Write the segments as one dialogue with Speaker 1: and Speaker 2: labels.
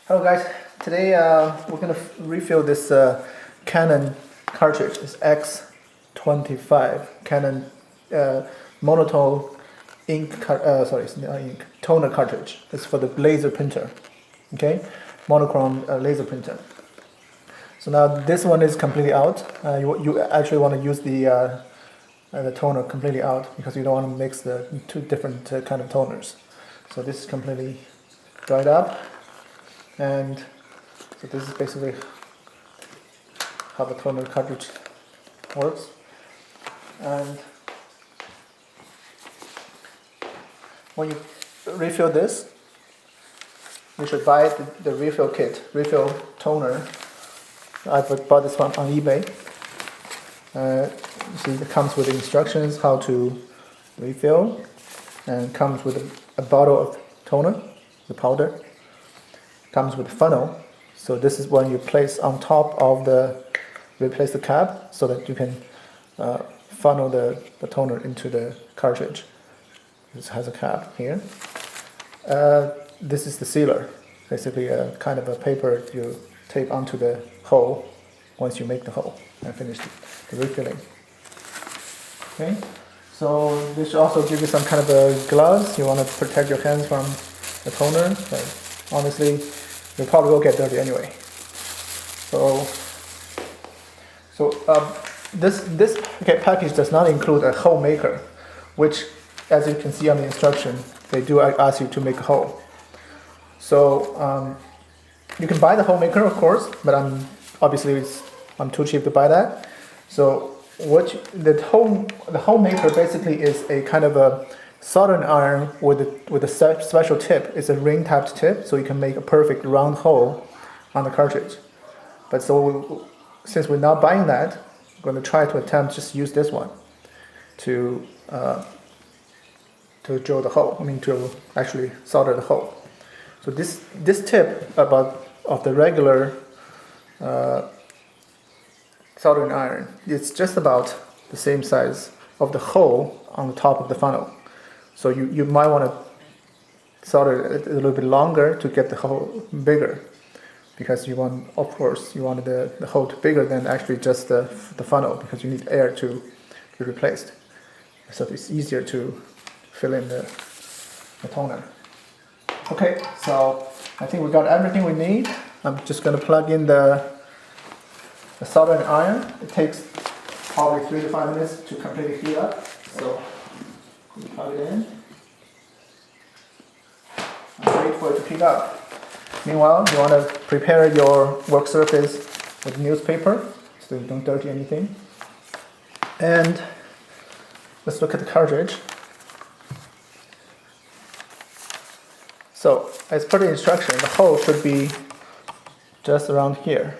Speaker 1: Hello guys, today we're going to refill this Canon cartridge, this X-25 Canon monotone toner cartridge. It's for the laser printer, okay, monochrome laser printer. So now this one is completely out. You actually want to use the toner completely out because you don't want to mix the two different kind of toners. So this is completely dried up. And so this is basically how the toner cartridge works. And when you refill this, you should buy the refill kit, refill toner. I bought this one on eBay. You see, it comes with instructions how to refill, and comes with a bottle of toner, the powder. Comes with a funnel, so this is when you place on top of replace the cap so that you can funnel the toner into the cartridge. This has a cap here. This is the sealer, basically a kind of a paper you tape onto the hole once you make the hole and finish the refilling. Okay, so this should also give you some kind of a gloves. You want to protect your hands from the toner, but honestly, you probably will get dirty anyway. This package does not include a hole maker, which, as you can see on the instruction, they do ask you to make a hole. So you can buy the hole maker, of course, but I'm too cheap to buy that. So the hole maker basically is a kind of a soldering iron with a special tip. It's a ring tapped tip, so you can make a perfect round hole on the cartridge. But since we're not buying that, we're going to try to attempt just use this one to drill the hole. To actually solder the hole. So this tip of the regular soldering iron, it's just about the same size of the hole on the top of the funnel. So you might want to solder it a little bit longer to get the hole bigger, because you want the hole to bigger than actually just the funnel, because you need air to be replaced. So it's easier to fill in the toner. Okay, so I think we got everything we need. I'm just going to plug in the soldering iron. It takes probably 3 to 5 minutes to completely heat up. So you plug it in and wait for it to heat up. Meanwhile, you want to prepare your work surface with newspaper so you don't dirty anything. And let's look at the cartridge. So, as per the instruction, the hole should be just around here.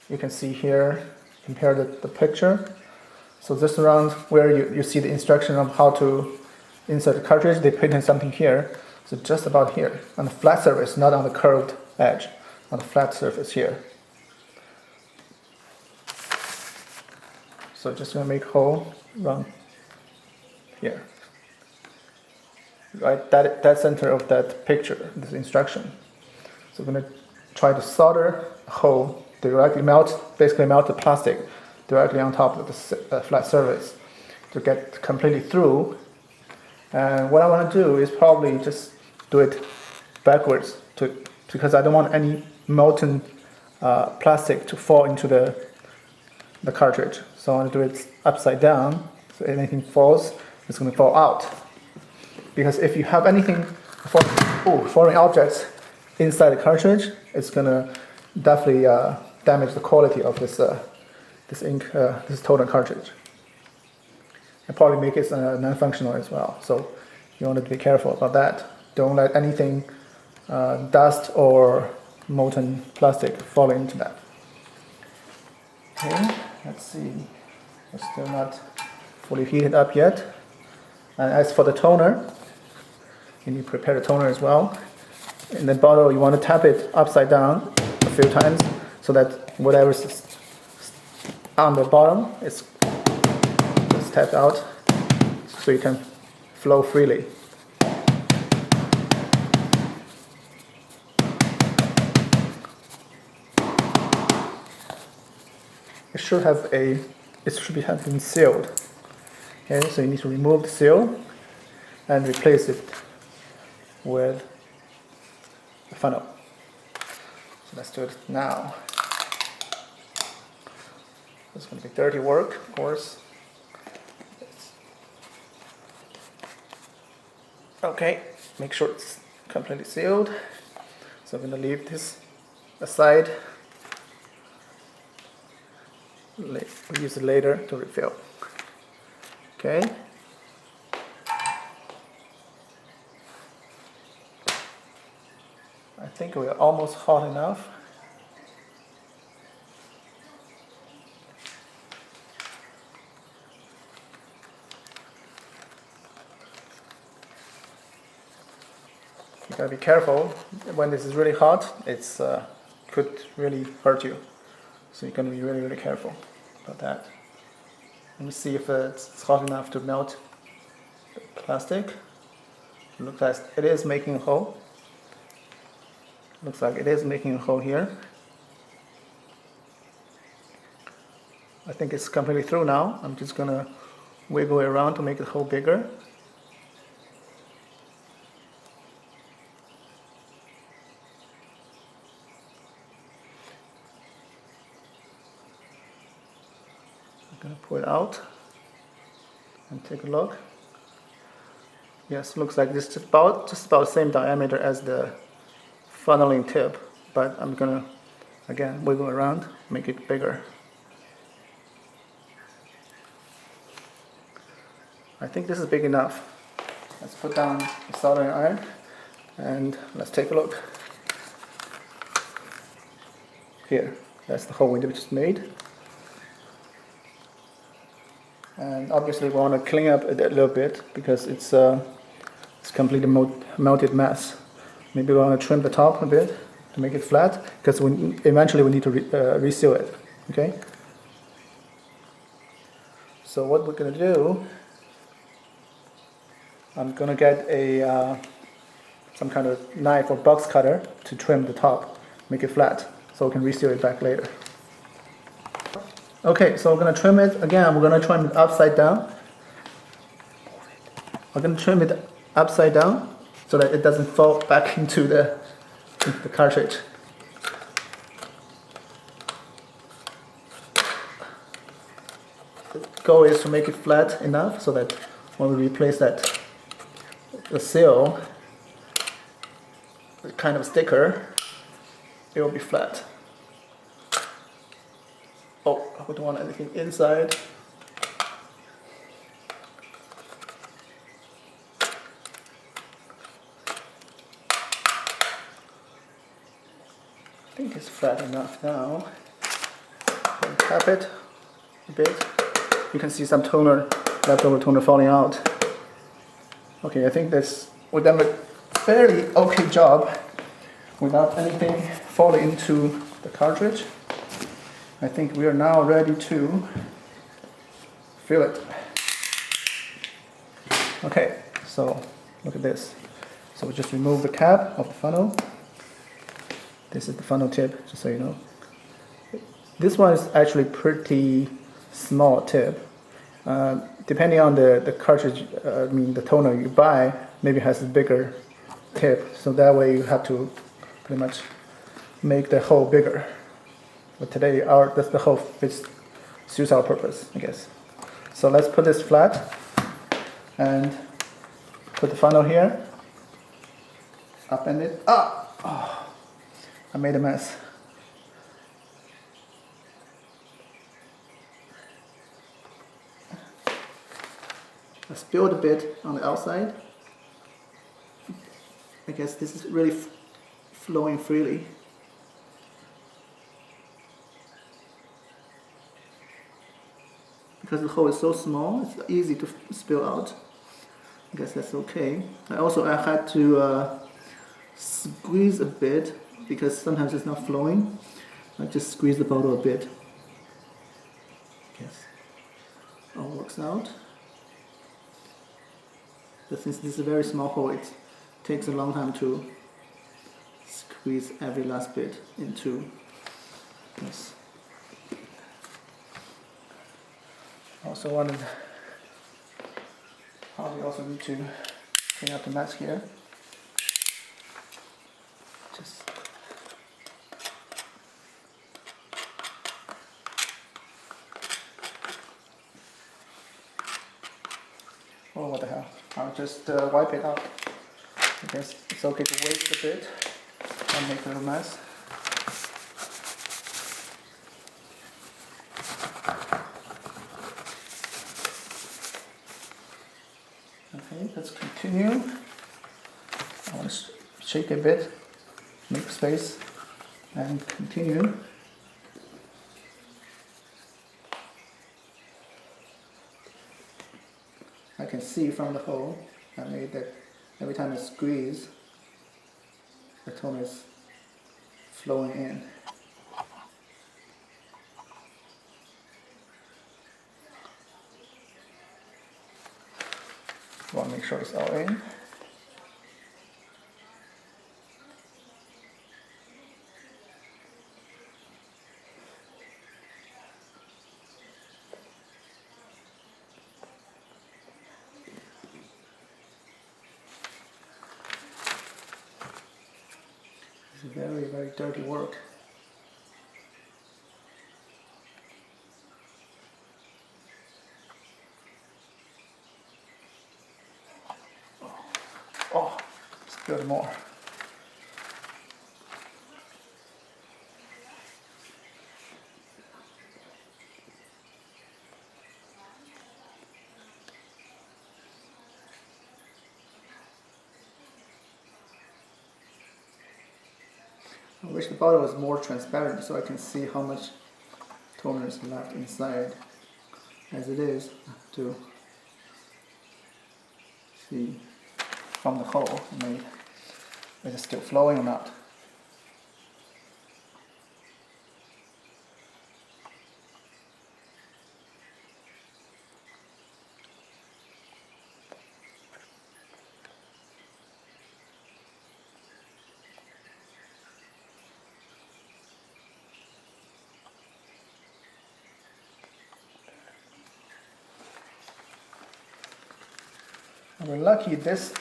Speaker 1: You can see here, compare the picture. So just around where you see the instruction of how to insert the cartridge, they put in something here. So just about here, on the flat surface, not on the curved edge, on the flat surface here. So just going to make a hole around here. Right, that center of that picture, this instruction. So we're going to try to solder the hole directly, basically melt the plastic directly on top of the flat surface to get completely through. And what I want to do is probably just do it backwards because I don't want any molten plastic to fall into the cartridge. So I want to do it upside down, so anything falls, it's going to fall out. Because if you have anything foreign objects inside the cartridge, it's going to definitely damage the quality of this toner cartridge, and probably make it non-functional as well. So you want to be careful about that. Don't let anything dust or molten plastic fall into that. Okay, let's see. It's still not fully heated up yet. And as for the toner, you need to prepare the toner as well. In the bottle, you want to tap it upside down a few times so that whatever's on the bottom is tapped out, so you can flow freely. should have have been sealed. Okay, so you need to remove the seal and replace it with a funnel. So let's do it now. It's going to be dirty work, of course. Okay, make sure it's completely sealed. So I'm going to leave this aside. We'll use it later to refill. Okay. I think we're almost hot enough. You gotta be careful when this is really hot. It's could really hurt you, so you're gonna be really, really careful about that. Let me see if it's hot enough to melt the plastic. Looks like it is making a hole. Looks like it is making a hole here. I think it's completely through now. I'm just gonna wiggle it around to make the hole bigger. I'm gonna pull it out and take a look. Yes, looks like this is just about the same diameter as the funneling tip, but I'm gonna again wiggle around, make it bigger. I think this is big enough. Let's put down the soldering iron and let's take a look. Here, that's the hole we just made. And obviously we want to clean up it a little bit because it's completely melted mess. Maybe we want to trim the top a bit to make it flat because eventually we need to reseal it. Okay. So what we're going to do, I'm going to get a some kind of knife or box cutter to trim the top, make it flat, so we can reseal it back later. Okay, so we're going to trim it again. We're going to trim it upside down. We're going to trim it upside down so that it doesn't fall back into the cartridge. The goal is to make it flat enough so that when we replace the seal, the kind of sticker, it will be flat. Oh, we don't want anything inside. I think it's flat enough now. Tap it a bit. You can see some leftover toner falling out. Okay, I think we've done a fairly okay job without anything falling into the cartridge. I think we are now ready to fill it. Okay, so look at this. So we just remove the cap of the funnel. This is the funnel tip, just so you know. This one is actually pretty small tip. Depending on the cartridge, the toner you buy, maybe has a bigger tip. So that way you have to pretty much make the hole bigger. But today, the hole suits our purpose, I guess. So let's put this flat and put the funnel here. Upend it. Oh, I made a mess. I spilled a bit on the outside. I guess this is really flowing freely. Because the hole is so small, it's easy to spill out. I guess that's okay. I had to squeeze a bit because sometimes it's not flowing. I just squeeze the bottle a bit. Yes, all works out. But since this is a very small hole, it takes a long time to squeeze every last bit into this. Also wanted, probably also need to clean up the mask here. Just oh, what the hell? I'll just wipe it out. I guess it's okay to waste a bit and make a little mess. Okay, let's continue. I want to shake a bit, make space, and continue. I can see from the hole I made that every time I squeeze, the toner is flowing in. I want to make sure it's all in. It's very, very dirty work. Oh, let's build more. I wish the bottle was more transparent so I can see how much toner is left inside. As it is, I have to see from the hole I made, is it still flowing or not? We're lucky this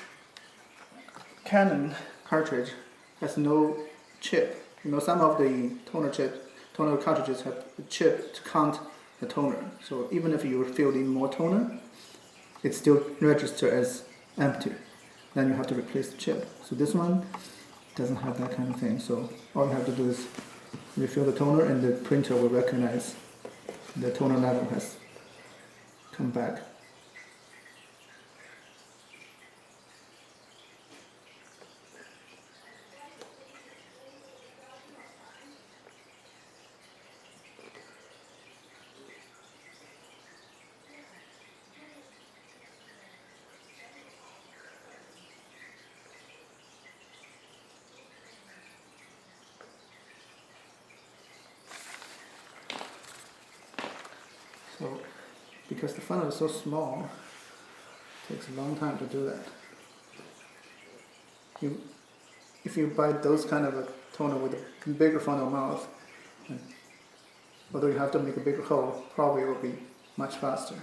Speaker 1: Canon cartridge has no chip. You know, some of the toner cartridges have a chip to count the toner. So even if you fill in more toner, it still registers as empty. Then you have to replace the chip. So this one doesn't have that kind of thing. So all you have to do is refill the toner and the printer will recognize the toner level has come back. So, because the funnel is so small, it takes a long time to do that. If you buy those kind of a toner with a bigger funnel mouth, although you have to make a bigger hole, probably it will be much faster.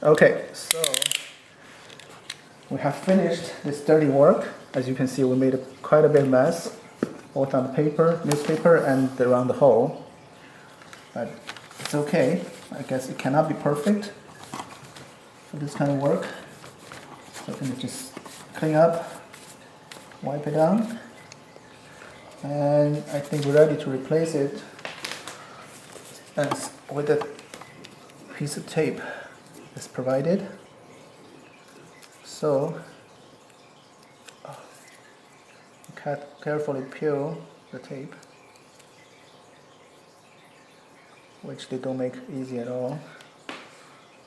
Speaker 1: Okay, so we have finished this dirty work. As you can see, we made quite a bit of mess, both on the paper, newspaper, and around the hole. But it's okay. I guess it cannot be perfect for this kind of work. So I'm going to just clean up, wipe it down, and I think we're ready to replace it with a piece of tape that's provided. So carefully peel the tape, which they don't make easy at all.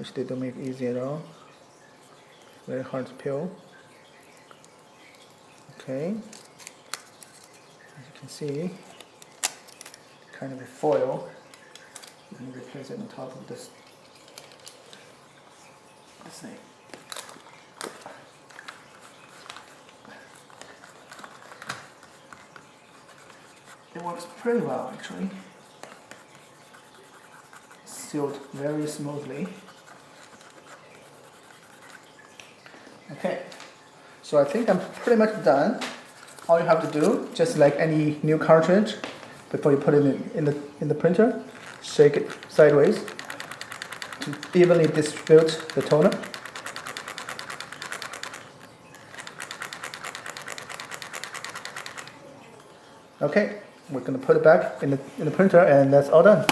Speaker 1: which they don't make easy at all. Very hard to peel. Okay, as you can see, kind of a foil. You can replace it on top of this thing. It works pretty well actually. Sealed very smoothly. Okay, so I think I'm pretty much done. All you have to do, just like any new cartridge, before you put it in the printer, shake it sideways to evenly distribute the toner. Okay, we're going to put it back in the printer, and that's all done.